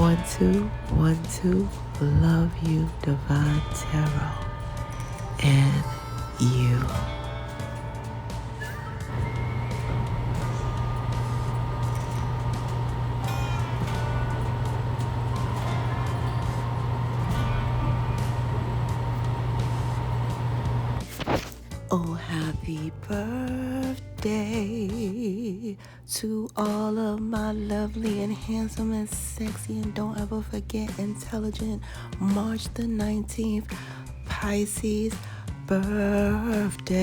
1 2 1 2. Love you, Divine Tarot, and you. Oh, happy birthday to all of my lovely and handsome and sexy, and don't ever forget, intelligent March the 19th, Pisces birthday.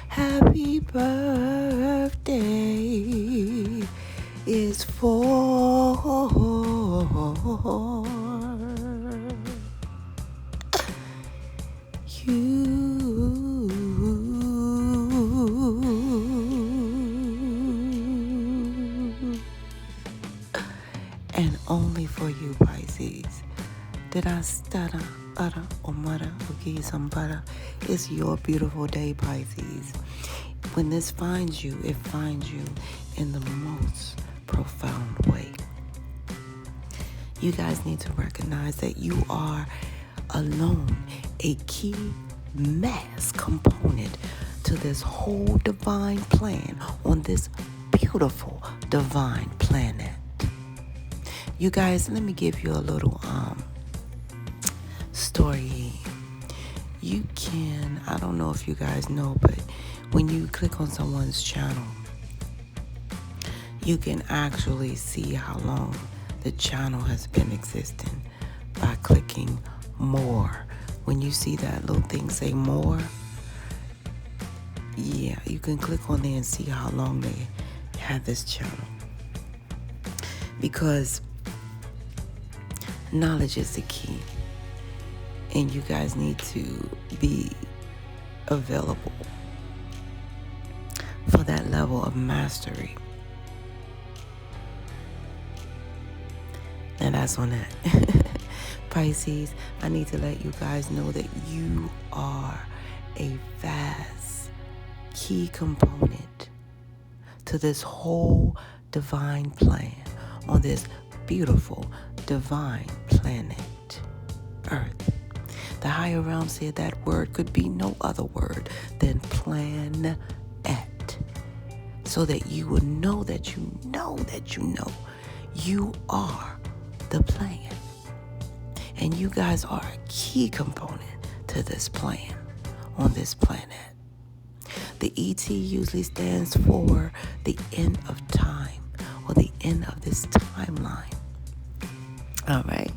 Happy birthday is for you. And only for you, Pisces. Did I stutter, utter, or mutter, or give you some butter? It's your beautiful day, Pisces. When this finds you, it finds you in the most profound way. You guys need to recognize that you are alone a key mass component to this whole divine plan on this beautiful divine planet. You guys, let me give you a little story. You can, I don't know if you guys know, but when you click on someone's channel, you can actually see how long the channel has been existing by clicking more. When you see that little thing say more, yeah, you can click on there and see how long they had this channel. Because knowledge is the key, and you guys need to be available for that level of mastery. And that's on that. Pisces, I need to let you guys know that you are a vast key component to this whole divine plan on this beautiful divine planet, Earth. The higher realm said that word could be no other word than planet, so that you would know that you know that you know you are the plan. And you guys are a key component to this plan on this planet. The ET usually stands for the end of time, or the end of this timeline. All right.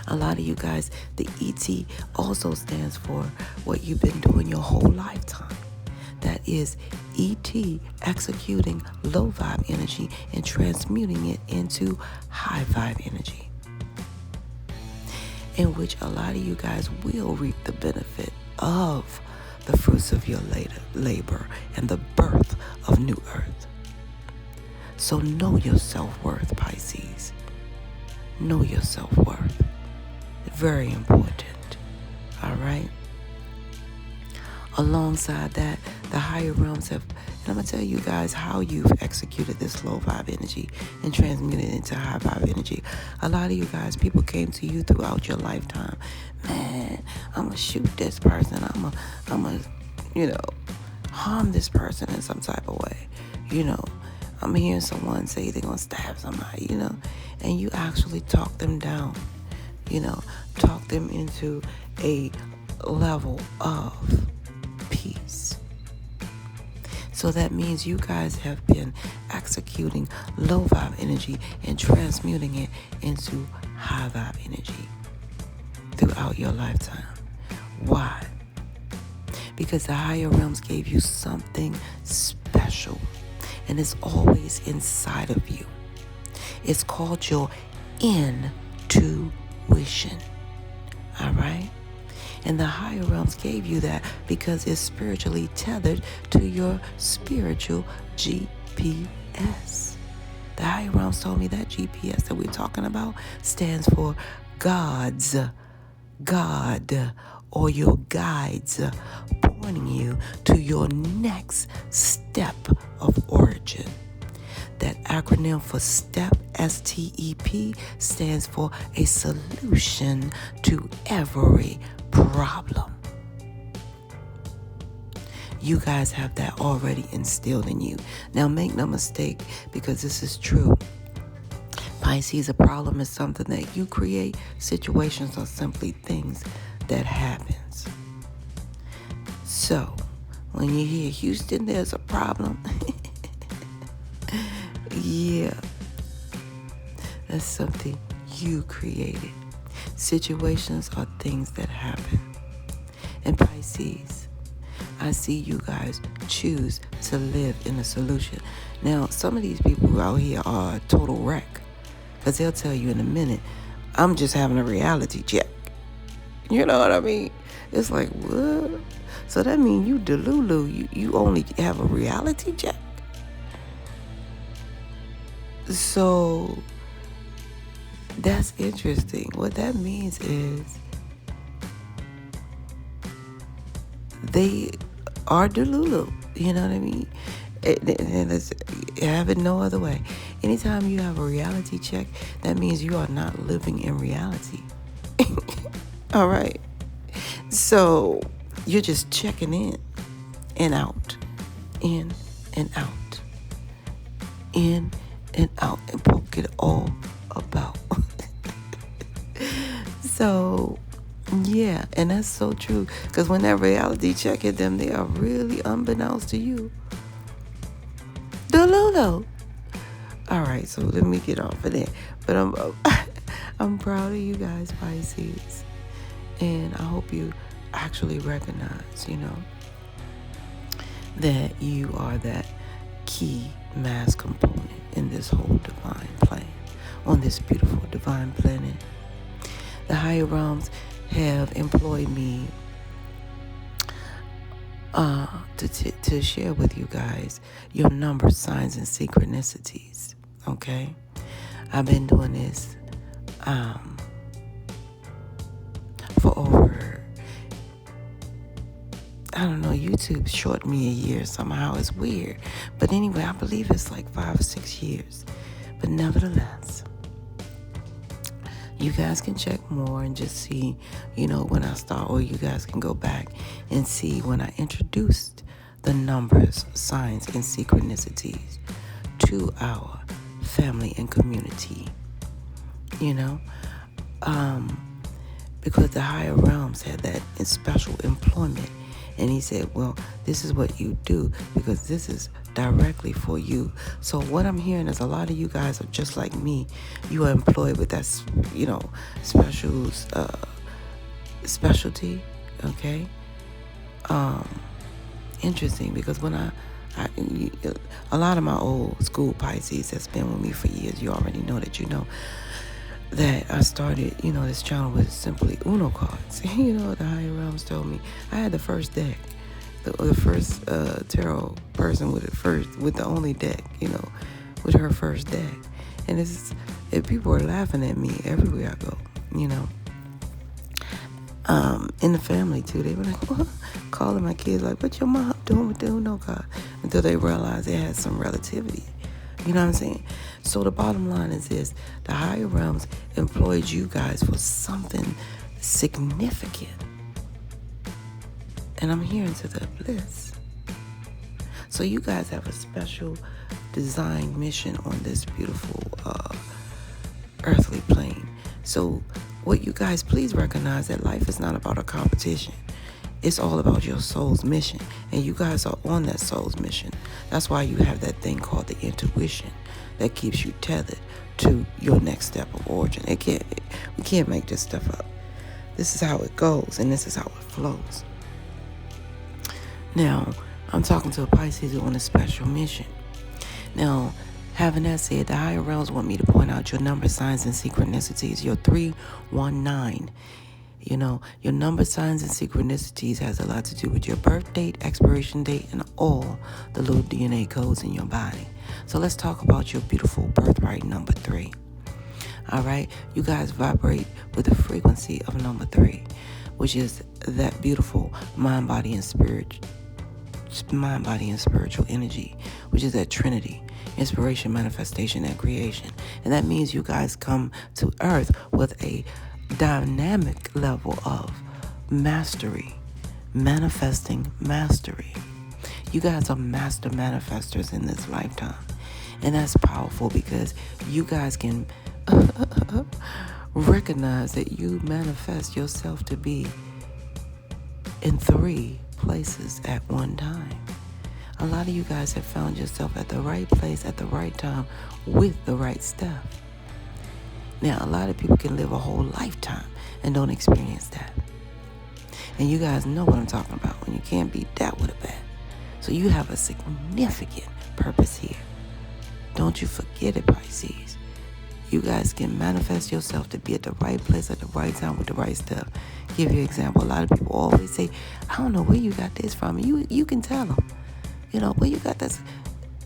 A lot of you guys, the ET also stands for what you've been doing your whole lifetime. That is ET executing low vibe energy and transmuting it into high vibe energy, in which a lot of you guys will reap the benefit of the fruits of your labor and the birth of new earth. So know your self-worth, Pisces. Know your self-worth. Very important. All right? Alongside that, the higher realms have, and I'm going to tell you guys how you've executed this low vibe energy and transmuted it into high vibe energy. A lot of you guys, people came to you throughout your lifetime. Man, I'm going to shoot this person. I'm going to, harm this person in some type of way. I'm hearing someone say they're going to stab somebody, and you actually talk them down, talk them into a level of peace. So that means you guys have been executing low vibe energy and transmuting it into high vibe energy throughout your lifetime. Why? Because the higher realms gave you something special, and it's always inside of you. It's called your intuition. All right? And the higher realms gave you that because it's spiritually tethered to your spiritual GPS. The higher realms told me that GPS that we're talking about stands for God, or your guides, pointing you to your next step of origin. that acronym for STEP, STEP, stands for a solution to every problem. You guys have that already instilled in you. Now, make no mistake, because this is true. Pisces, a problem is something that you create. Situations are simply things that happens. So, when you hear Houston, there's a problem. Yeah, that's something you created. Situations are things that happen. And Pisces, I see you guys choose to live in a solution. Now, some of these people out here are a total wreck, because they'll tell you in a minute, I'm just having a reality check. You know what I mean? It's like, what? So that means you delulu, you only have a reality check? So that's interesting. What that means is they are delulu. You know what I mean? And have it no other way. Anytime you have a reality check, that means you are not living in reality. All right. So you're just checking in and out, in and out, in and out, and poke it all about. So, yeah, and that's so true. Because when that reality check hit them, they are really unbeknownst to you. Delulu. All right, so let me get off of that. But I'm proud of you guys, Pisces. And I hope you actually recognize, that you are that key mass component in this whole divine plan, on this beautiful divine planet. The higher realms have employed me to share with you guys your numbers, signs, and synchronicities. Okay, I've been doing this for over, I don't know, YouTube short me a year somehow. It's weird. But anyway, I believe it's like 5 or 6 years. But nevertheless, you guys can check more and just see, when I start, or you guys can go back and see when I introduced the numbers, signs, and synchronicities to our family and community, because the higher realms had that in special employment. And he said, well, this is what you do, because this is directly for you. So what I'm hearing is a lot of you guys are just like me. You are employed with that, specialty, okay? Interesting, because when a lot of my old school Pisces that's been with me for years, you already know that I started, this channel with simply Uno cards. The higher realms told me I had the first deck, the first tarot person with the only deck, with her first deck. And people are laughing at me everywhere I go, in the family too. They were like, what? Calling my kids like, what your mom doing with the Uno card? Until they realized it had some relativity. You know what I'm saying? So the bottom line is this: the higher realms employed you guys for something significant. And I'm here into the bliss. So you guys have a special design mission on this beautiful earthly plane. So what you guys, please recognize that life is not about a competition. It's all about your soul's mission. And you guys are on that soul's mission. That's why you have that thing called the intuition that keeps you tethered to your next step of origin. We can't make this stuff up. This is how it goes, and this is how it flows. Now, I'm talking to a Pisces on a special mission. Now, having that said, the higher realms want me to point out your number, signs, and synchronicities. Your 319. Your number, signs, and synchronicities has a lot to do with your birth date, expiration date, and all the little DNA codes in your body. So let's talk about your beautiful birthright number 3. All right? You guys vibrate with the frequency of number 3, which is that beautiful mind, body, and spiritual energy, which is that Trinity. inspiration, manifestation, and creation. And that means you guys come to earth with a dynamic level of mastery, manifesting mastery. You guys are master manifestors in this lifetime. And that's powerful because you guys can recognize that you manifest yourself to be in 3 places at one time. A lot of you guys have found yourself at the right place at the right time with the right stuff. Now, a lot of people can live a whole lifetime and don't experience that. And you guys know what I'm talking about when you can't beat that with a bat. So you have a significant purpose here. Don't you forget it, Pisces. You guys can manifest yourself to be at the right place at the right time with the right stuff. Give you an example. A lot of people always say, I don't know where you got this from. You can tell them. Where you got this?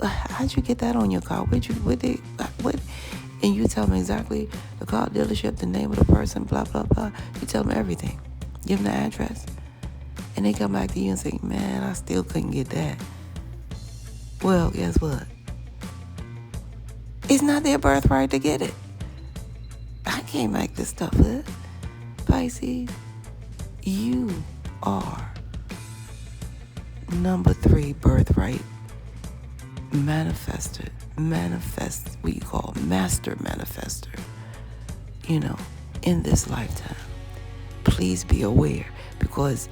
How'd you get that on your car? What? And you tell them exactly the car dealership, the name of the person, blah, blah, blah. You tell them everything. Give them the address. And they come back to you and say, man, I still couldn't get that. Well, guess what? It's not their birthright to get it. I can't make this stuff up. Pisces, you are number 3 birthright master manifester, in this lifetime. Please be aware, because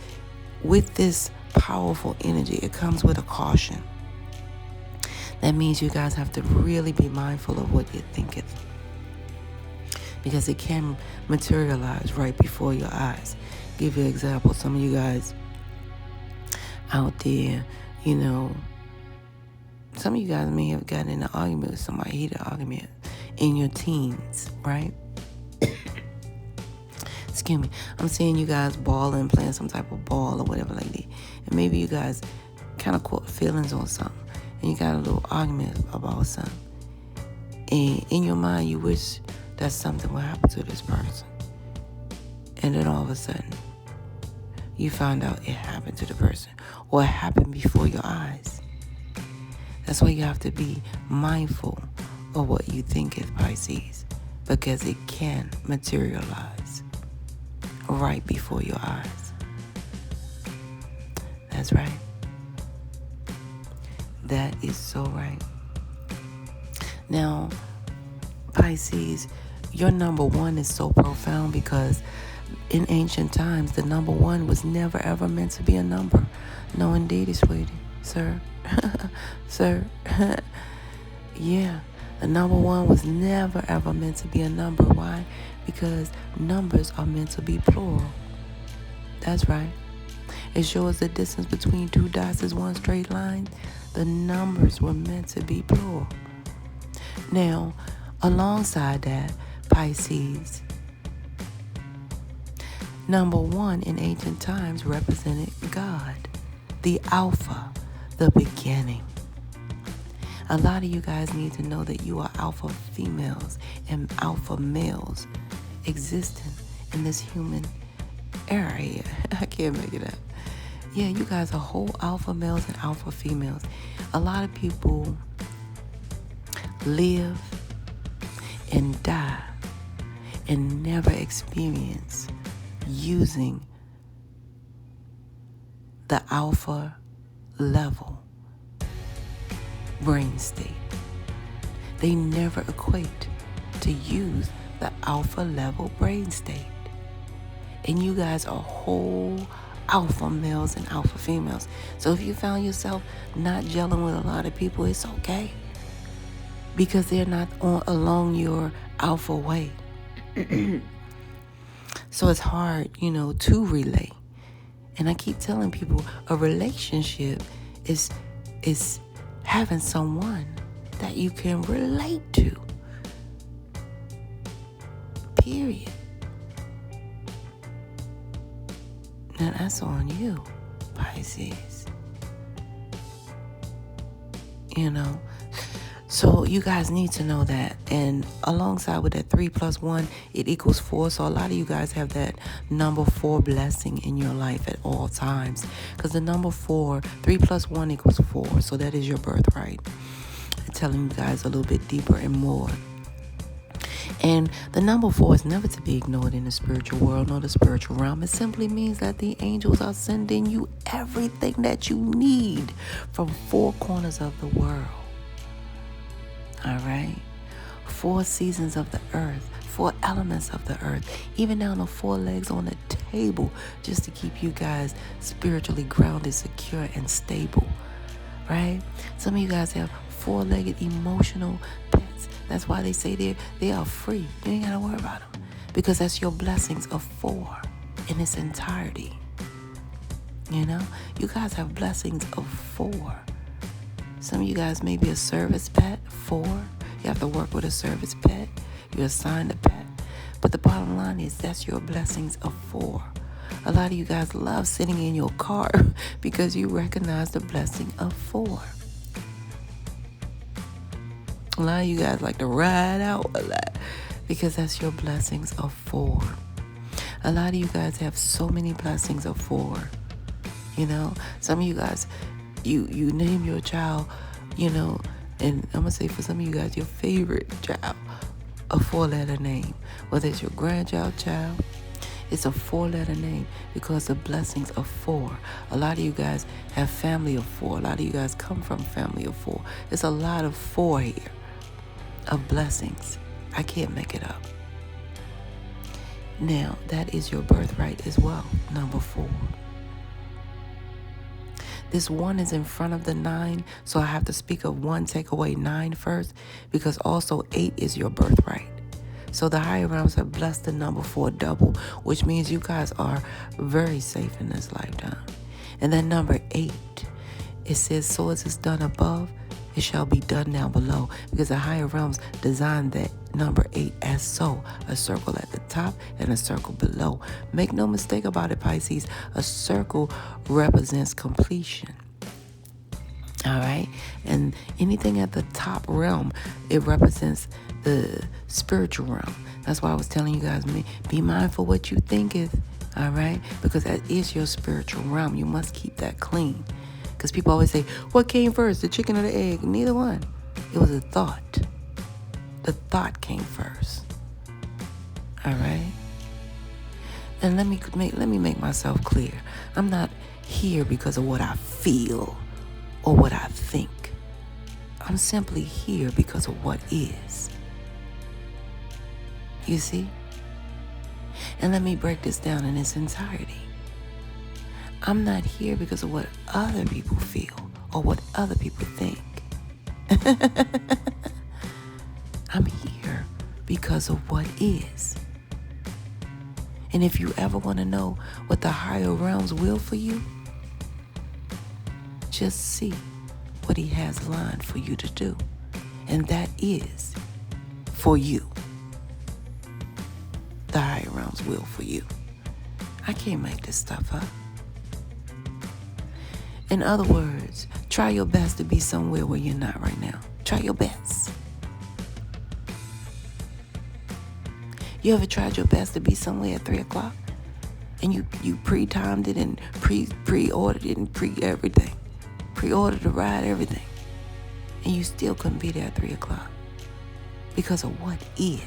with this powerful energy, it comes with a caution. That means you guys have to really be mindful of what you're thinking, because it can materialize right before your eyes. Give you an example. Some of you guys out there, some of you guys may have gotten in an argument with somebody, heated argument in your teens, right? Excuse me. I'm seeing you guys balling, playing some type of ball or whatever like that. And maybe you guys kind of caught feelings on something. And you got a little argument about something. And in your mind, you wish that something would happen to this person. And then all of a sudden, you find out it happened to the person. Or it happened before your eyes. That's why you have to be mindful of what you think is Pisces. Because it can materialize right before your eyes. That's right. That is so right. Now, Pisces, your number 1 is so profound because in ancient times, the number 1 was never ever meant to be a number. No, indeedy, sweetie. Sir. Sir. Yeah. The number 1 was never ever meant to be a number. Why? Because numbers are meant to be plural. That's right. As sure as the distance between 2 dots is one straight line, the numbers were meant to be plural. Now, alongside that, Pisces, number 1 in ancient times represented God, the Alpha, the beginning. A lot of you guys need to know that you are alpha females and alpha males existing in this human era here. I can't make it up. Yeah, you guys are whole alpha males and alpha females. A lot of people live and die and never experience using the alpha level brain state. They never equate to use the alpha level brain state. And you guys are whole alpha males and alpha females. So if you found yourself not gelling with a lot of people, it's okay. Because they're not along your alpha way. So it's hard, to relate. And I keep telling people a relationship is having someone that you can relate to. Period. Now that's on you, Pisces. So you guys need to know that. And alongside with that 3 + 1, it equals 4. So a lot of you guys have that number 4 blessing in your life at all times. Because the number 4, 3 + 1 = 4. So that is your birthright. telling you guys a little bit deeper and more. And the number 4 is never to be ignored in the spiritual world nor the spiritual realm. It simply means that the angels are sending you everything that you need from 4 corners of the world. All right? 4 seasons of the earth, 4 elements of the earth, even down to 4 legs on the table, just to keep you guys spiritually grounded, secure, and stable. Right? Some of you guys have 4-legged emotional pets. That's why they say they are free. You ain't got to worry about them. Because that's your blessings of 4 in its entirety. You know? You guys have blessings of 4. Some of you guys may be a service pet, 4. You have to work with a service pet. You're assigned a pet. But the bottom line is that's your blessings of 4. A lot of you guys love sitting in your car because you recognize the blessing of 4. A lot of you guys like to ride out a lot because that's your blessings of 4. A lot of you guys have so many blessings of 4. You know, some of you guys, you name your child, you know, and I'm going to say for some of you guys, your favorite child, a 4-letter name. Whether it's your grandchild child, it's a 4-letter name because the blessings of 4. A lot of you guys have family of 4. A lot of you guys come from family of 4. It's a lot of 4 here of blessings. I can't make it up. Now, that is your birthright as well, number 4. This 1 is in front of the 9, so I have to speak of 1, take away 9 first, because also 8 is your birthright. So the higher realms have blessed the number 4 double, which means you guys are very safe in this lifetime. And then number 8, it says, so as it's done above, it shall be done now below, because the higher realms designed that number 8 as so, a circle at the top and a circle below. Make no mistake about it, Pisces, a circle represents completion. All right? And anything at the top realm, it represents the spiritual realm. That's why I was telling you guys, be mindful what you think is, all right? Because that is your spiritual realm. You must keep that clean. Because people always say, what came first, the chicken or the egg? Neither one. It was a thought. The thought came first. All right? And let me make myself clear. I'm not here because of what I feel or what I think. I'm simply here because of what is. You see? And let me break this down in its entirety. I'm not here because of what other people feel or what other people think. I'm here because of what is. And if you ever want to know what the higher realms will for you, just see what he has lined for you to do. And that is for you. The higher realms will for you. I can't make this stuff up. In other words, try your best to be somewhere where you're not right now. Try your best. You ever tried your best to be somewhere at 3 o'clock? And you pre-timed it and pre-ordered it and pre-everything. Pre-ordered the ride, everything. And you still couldn't be there at 3 o'clock. Because of what is.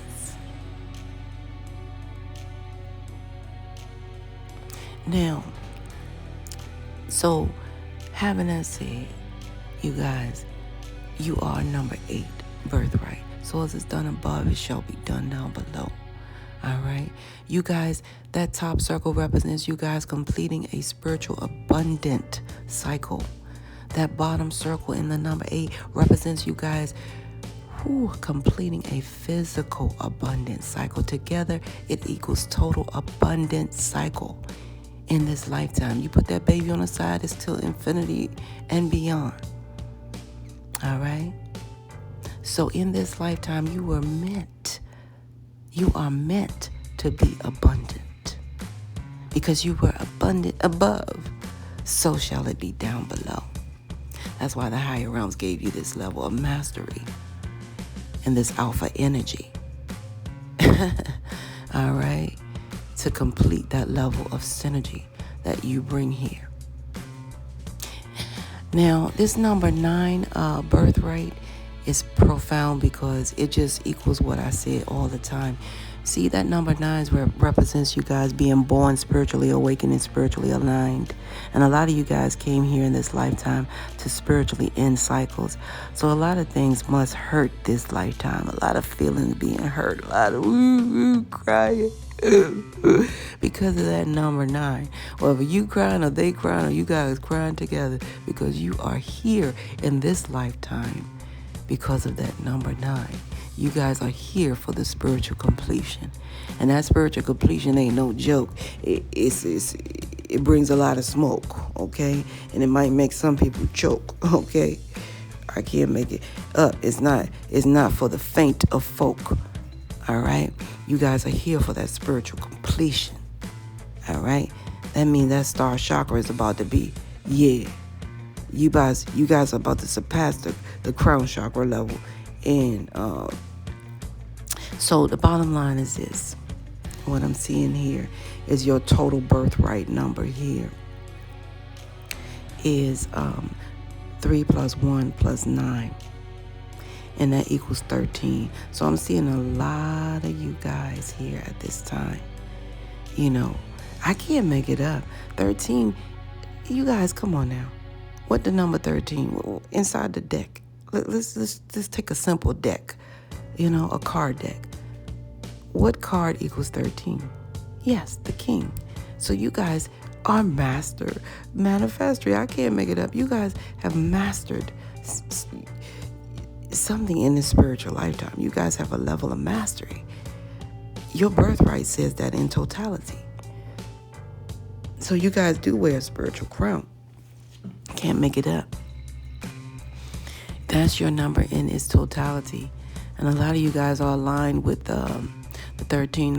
Now, so having that said, you guys, you are number 8 birthright. So as it's done above, it shall be done down below. All right? You guys, that top circle represents you guys completing a spiritual abundant cycle. That bottom circle in the number 8 represents you guys completing a physical abundant cycle. Together, it equals total abundant cycle. In this lifetime, you put that baby on the side, it's till infinity and beyond. All right? So in this lifetime, you are meant to be abundant. Because you were abundant above, so shall it be down below. That's why the higher realms gave you this level of mastery and this alpha energy. All right? To complete that level of synergy that you bring here. Now, this number 9 birthright It's profound because it just equals what I said all the time. See, that number 9 represents you guys being born spiritually awakened and spiritually aligned. And a lot of you guys came here in this lifetime to spiritually end cycles. So a lot of things must hurt this lifetime. A lot of feelings being hurt. A lot of crying. Because of that number 9. Whether you crying or they crying or you guys crying together, because you are here in this lifetime because of that number 9. You guys are here for the spiritual completion. And that spiritual completion ain't no joke. It brings a lot of smoke, okay? And it might make some people choke, okay? I can't make it up. It's not for the faint of folk. All right? You guys are here for that spiritual completion. All right? That means that star chakra is about to be, yeah. You guys are about to surpass the crown chakra level. And so the bottom line is this. What I'm seeing here is your total birthright number here is 3 plus 1 plus 9. And that equals 13. So I'm seeing a lot of you guys here at this time. You know, I can't make it up. 13, you guys, come on now. What the number 13? Inside the deck. Let's take a simple deck. You know, a card deck. What card equals 13? Yes, the king. So you guys are master manifestory. I can't make it up. You guys have mastered something in this spiritual lifetime. You guys have a level of mastery. Your birthright says that in totality. So you guys do wear a spiritual crown. Can't make it up. That's your number in its totality. And a lot of you guys are aligned with the 13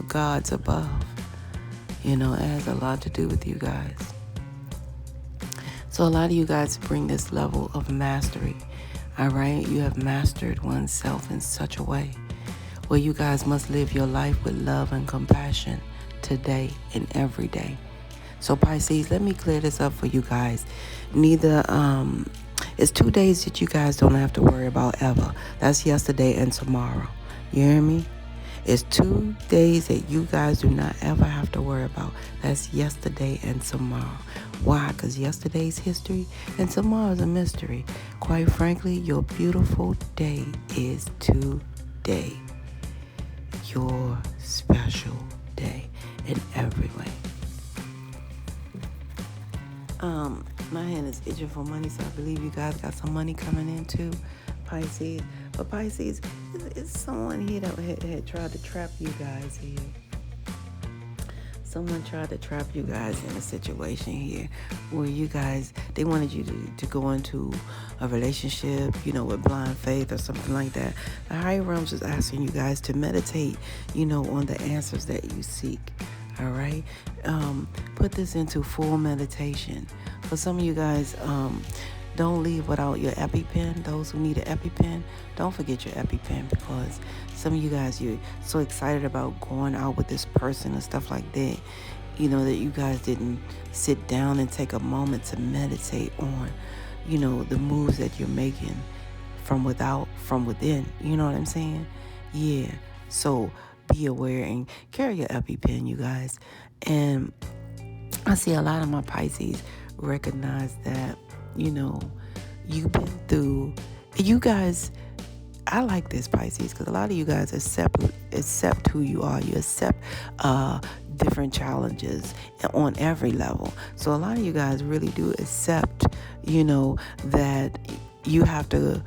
gods above. You know, it has a lot to do with you guys. So a lot of you guys bring this level of mastery. All right? You have mastered oneself in such a way where you guys must live your life with love and compassion today and every day. So Pisces, let me clear this up for you guys. It's 2 days that you guys don't have to worry about ever. That's yesterday and tomorrow. You hear me? It's 2 days that you guys do not ever have to worry about. That's yesterday and tomorrow. Why? Because yesterday's history and tomorrow's a mystery. Quite frankly, your beautiful day is today. Your special day in every way. My hand is itching for money, so I believe you guys got some money coming in too, Pisces. But Pisces, it's someone here that had tried to trap you guys here. Someone tried to trap you guys in a situation here where you guys, they wanted you to go into a relationship, you know, with blind faith or something like that. The higher realms is asking you guys to meditate, you know, on the answers that you seek. All right? Put this into full meditation. For some of you guys, don't leave without your EpiPen. Those who need an EpiPen, don't forget your EpiPen, because some of you guys, you're so excited about going out with this person and stuff like that, you know, that you guys didn't sit down and take a moment to meditate on, you know, the moves that you're making from within. You know what I'm saying? Yeah. So be aware and carry your EpiPen, you guys. And I see a lot of my Pisces recognize that, you know, you've been through, you guys, I like this, Pisces, because a lot of you guys accept who you are. You accept different challenges on every level. So a lot of you guys really do accept, you know, that you have to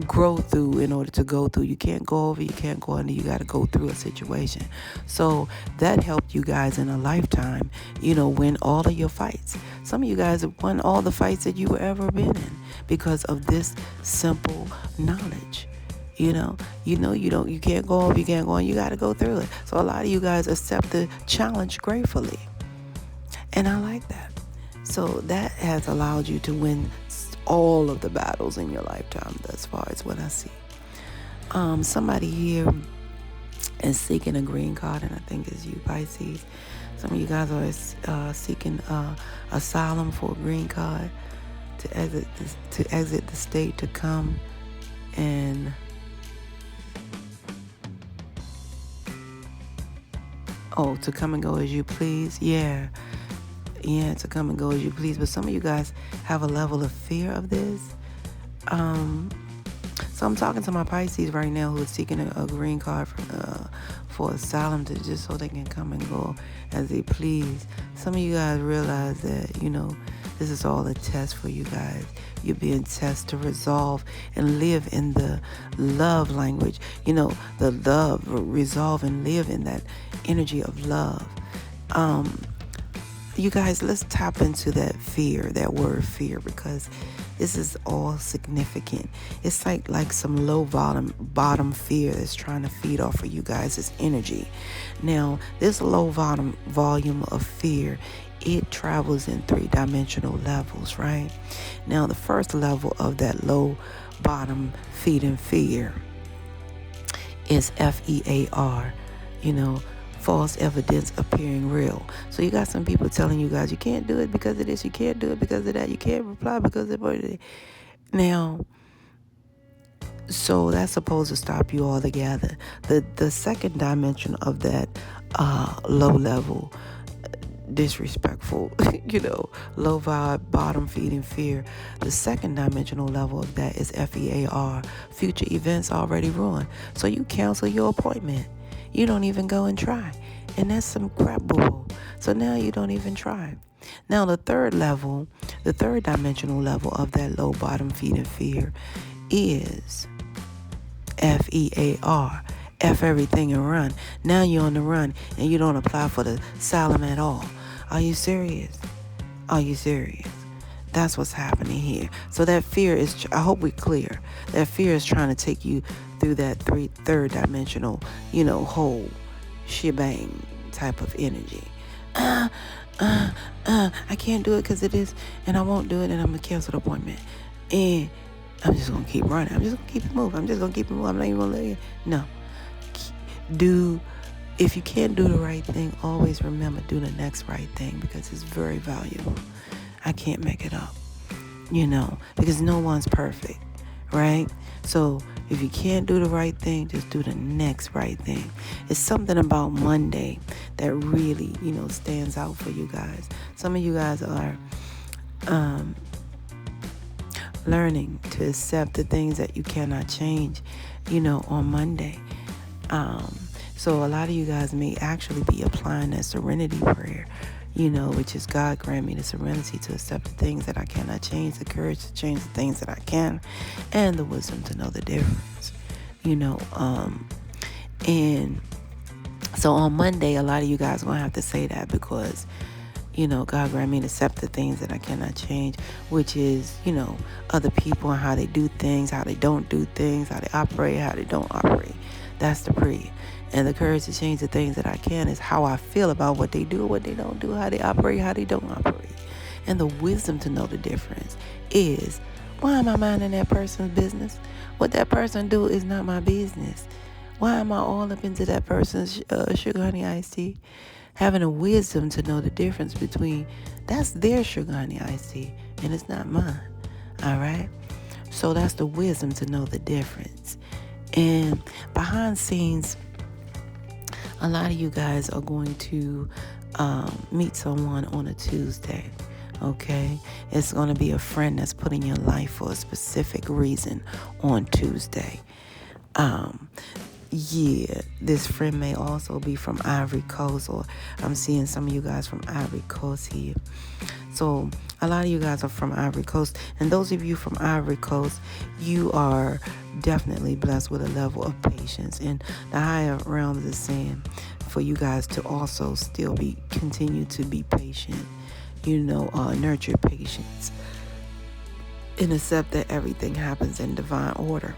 grow through in order to go through. You can't go over, you can't go under, you got to go through a situation. So that helped you guys in a lifetime, you know, win all of your fights. Some of you guys have won all the fights that you ever been in because of this simple knowledge. You can't go over, you can't go on, you got to go through it. So a lot of you guys accept the challenge gratefully. And I like that. So that has allowed you to win all of the battles in your lifetime thus far is what I see. Somebody here is seeking a green card, and I think it's you, Pisces. Some of you guys are seeking asylum for a green card. to exit the state, to come and to come and go as you please. Yeah, to come and go as you please. But some of you guys have a level of fear of this. So I'm talking to my Pisces right now who is seeking a green card for Asylum, to just so they can come and go as they please. Some of you guys realize that, this is all a test for you guys. You're being tested to resolve and live in the love language. The love, resolve and live in that energy of love. You guys, let's tap into that fear, that word fear, because this is all significant. It's like some low bottom fear that's trying to feed off of you guys' energy. Now, this low volume of fear, it travels in 3-dimensional levels, right? Now, the first level of that low bottom feeding fear is FEAR, false evidence appearing real. So you got some people telling you guys you can't do it because of this, you can't do it because of that, you can't reply because of it. Now, so that's supposed to stop you altogether. The second dimension of that low level, disrespectful, low vibe, bottom feeding fear. The second dimensional level of that is FEAR, future events already ruined. So you cancel your appointment. You don't even go and try. And that's some crap boo. So now you don't even try. Now the third dimensional level of that low bottom feeding fear is FEAR. F everything and run. Now you're on the run and you don't apply for the asylum at all. Are you serious? That's what's happening here. So that fear is, I hope we're clear. That fear is trying to take you through that third dimensional, whole shebang type of energy. I can't do it because it is, and I won't do it, and I'm going to cancel the appointment. And I'm just going to keep running. I'm just going to keep it moving. I'm not even going to let you. No. If you can't do the right thing, always remember, do the next right thing, because it's very valuable. I can't make it up, because no one's perfect, right? So if you can't do the right thing, just do the next right thing. It's something about Monday that really, stands out for you guys. Some of you guys are learning to accept the things that you cannot change, on Monday. So a lot of you guys may actually be applying that serenity prayer, which is God grant me the serenity to accept the things that I cannot change, the courage to change the things that I can, and the wisdom to know the difference, and so on Monday, a lot of you guys are going to have to say that, because, God grant me to accept the things that I cannot change, which is, other people and how they do things, how they don't do things, how they operate, how they don't operate. That's the prayer. And the courage to change the things that I can is how I feel about what they do, what they don't do, how they operate, how they don't operate. And the wisdom to know the difference is, why am I minding that person's business? What that person do is not my business. Why am I all up into that person's sugar honey iced tea? Having a wisdom to know the difference between, that's their sugar honey iced tea and it's not mine. All right? So that's the wisdom to know the difference. And behind scenes, a lot of you guys are going to meet someone on a Tuesday, okay? It's going to be a friend that's put in your life for a specific reason on Tuesday. This friend may also be from Ivory Coast, or I'm seeing some of you guys from Ivory Coast here. So a lot of you guys are from Ivory Coast, and those of you from Ivory Coast, you are definitely blessed with a level of patience, and the higher realms is saying for you guys to also still continue to be patient, nurture patience, and accept that everything happens in divine order.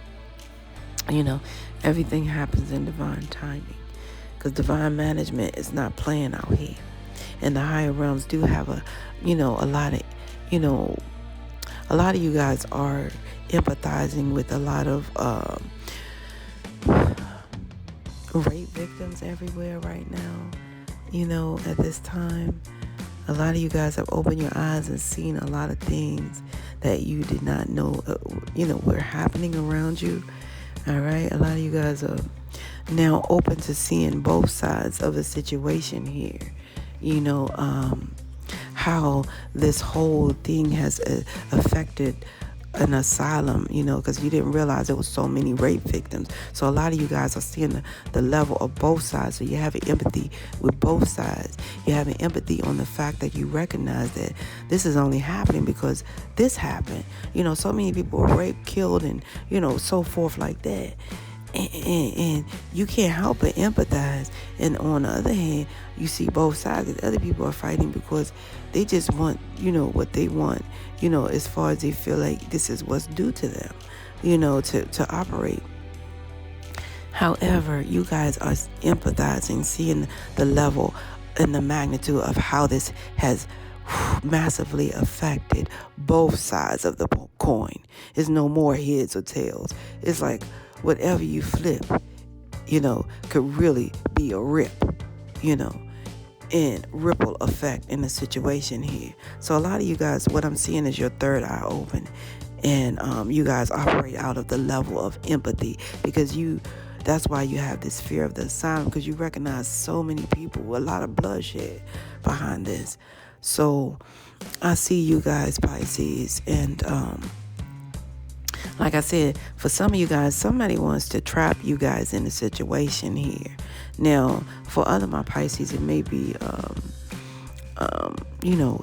Everything happens in divine timing, because divine management is not playing out here. And the higher realms do have a lot of you guys are empathizing with a lot of rape victims everywhere right now, at this time. A lot of you guys have opened your eyes and seen a lot of things that you did not know, were happening around you. All right. A lot of you guys are now open to seeing both sides of a situation here. How this whole thing has affected an asylum, because you didn't realize there was so many rape victims. So a lot of you guys are seeing the level of both sides. So you're having empathy with both sides. You're having empathy on the fact that you recognize that this is only happening because this happened. So many people were raped, killed, and, so forth like that. And you can't help but empathize. And on the other hand, you see both sides. The other people are fighting because they just want, what they want, as far as they feel like this is what's due to them, to operate. However, you guys are empathizing, seeing the level and the magnitude of how this has massively affected both sides of the coin. It's no more heads or tails. It's like whatever you flip, could really be a rip, and ripple effect in the situation here. So a lot of you guys, what I'm seeing is your third eye open, and you guys operate out of the level of empathy because that's why you have this fear of the asylum, because you recognize so many people with a lot of bloodshed behind this. So I see you guys, Pisces, and like I said, for some of you guys, somebody wants to trap you guys in a situation here. Now, for other my Pisces, it may be,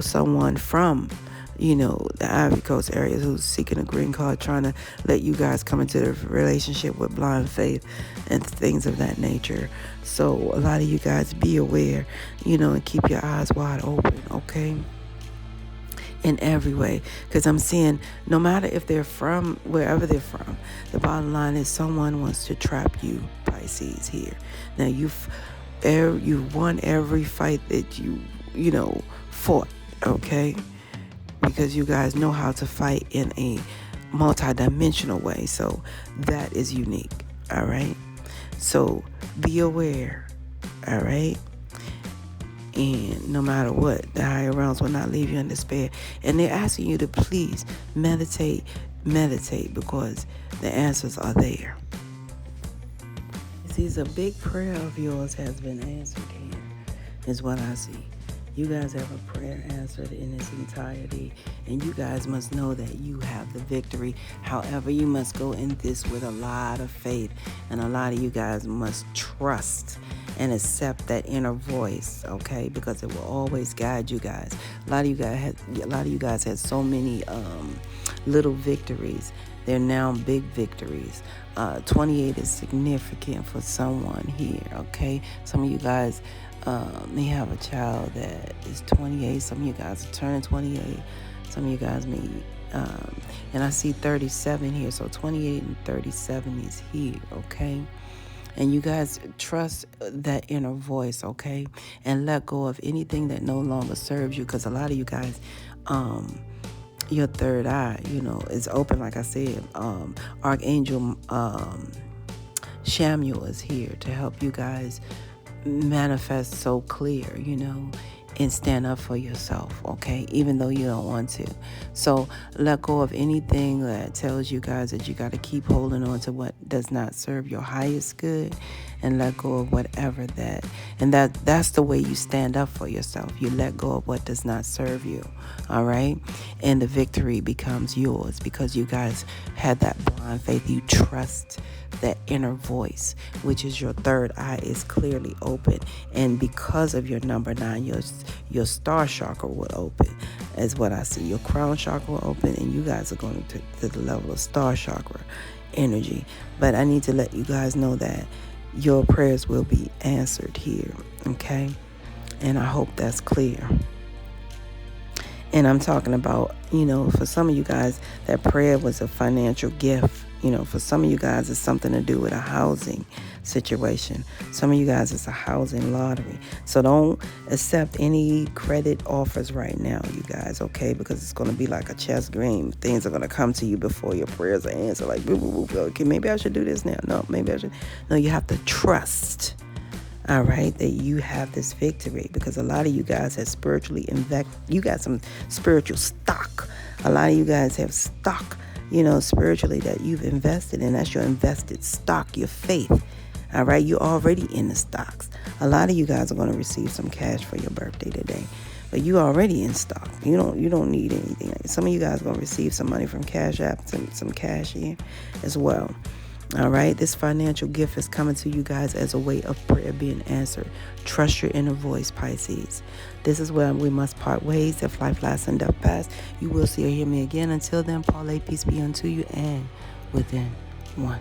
someone from, the Ivory Coast area who's seeking a green card, trying to let you guys come into the relationship with blind faith and things of that nature. So a lot of you guys be aware, and keep your eyes wide open, okay? In every way, because I'm seeing no matter if they're from wherever they're from, the bottom line is someone wants to trap you, Pisces, here. Now you've won every fight that you fought, okay, because you guys know how to fight in a multi-dimensional way. So that is unique. All right, so be aware. All right. And no matter what, the higher realms will not leave you in despair. And they're asking you to please meditate, because the answers are there. See, a big prayer of yours has been answered here, is what I see. You guys have a prayer answered in its entirety, and you guys must know that you have the victory. However, you must go in this with a lot of faith, and a lot of you guys must trust and accept that inner voice, okay? Because it will always guide you guys. A lot of you guys had so many little victories. They're now big victories. 28 is significant for someone here, okay? Some of you guys may have a child that is 28. Some of you guys are turning 28. Some of you guys may, and I see 37 here. So 28 and 37 is here, okay? And you guys trust that inner voice, okay? And let go of anything that no longer serves you. Because a lot of you guys, your third eye, is open, like I said. Archangel Shamuel is here to help you guys manifest so clear, and stand up for yourself, okay? Even though you don't want to. So let go of anything that tells you guys that you got to keep holding on to what does not serve your highest good, and let go of whatever that. And that's the way you stand up for yourself. You let go of what does not serve you, all right? And the victory becomes yours because you guys had that blind faith. You trust that inner voice, which is your third eye, is clearly open. And because of your number 9, your star chakra will open, is what I see. Your crown chakra will open, and you guys are going to the level of star chakra energy. But I need to let you guys know that your prayers will be answered here, okay? And I hope that's clear. And I'm talking about, for some of you guys, that prayer was a financial gift. For some of you guys, it's something to do with a housing situation. Some of you guys, it's a housing lottery. So don't accept any credit offers right now, you guys, okay? Because it's going to be like a chess game. Things are going to come to you before your prayers are answered. Like, okay, maybe I should do this now. No, maybe I should. No, you have to trust. All right, that you have this victory, because a lot of you guys have spiritually you got some spiritual stock. A lot of you guys have stock, spiritually, that you've invested in. That's your invested stock, your faith. All right, you're already in the stocks. A lot of you guys are going to receive some cash for your birthday today, but you already in stock. You don't need anything. Some of you guys are going to receive some money from Cash App, some cash here as well. All right, this financial gift is coming to you guys as a way of prayer being answered. Trust your inner voice, Pisces. This is where we must part ways. If life lasts and death pass, you will see or hear me again. Until then, parlay, peace be unto you, and within one.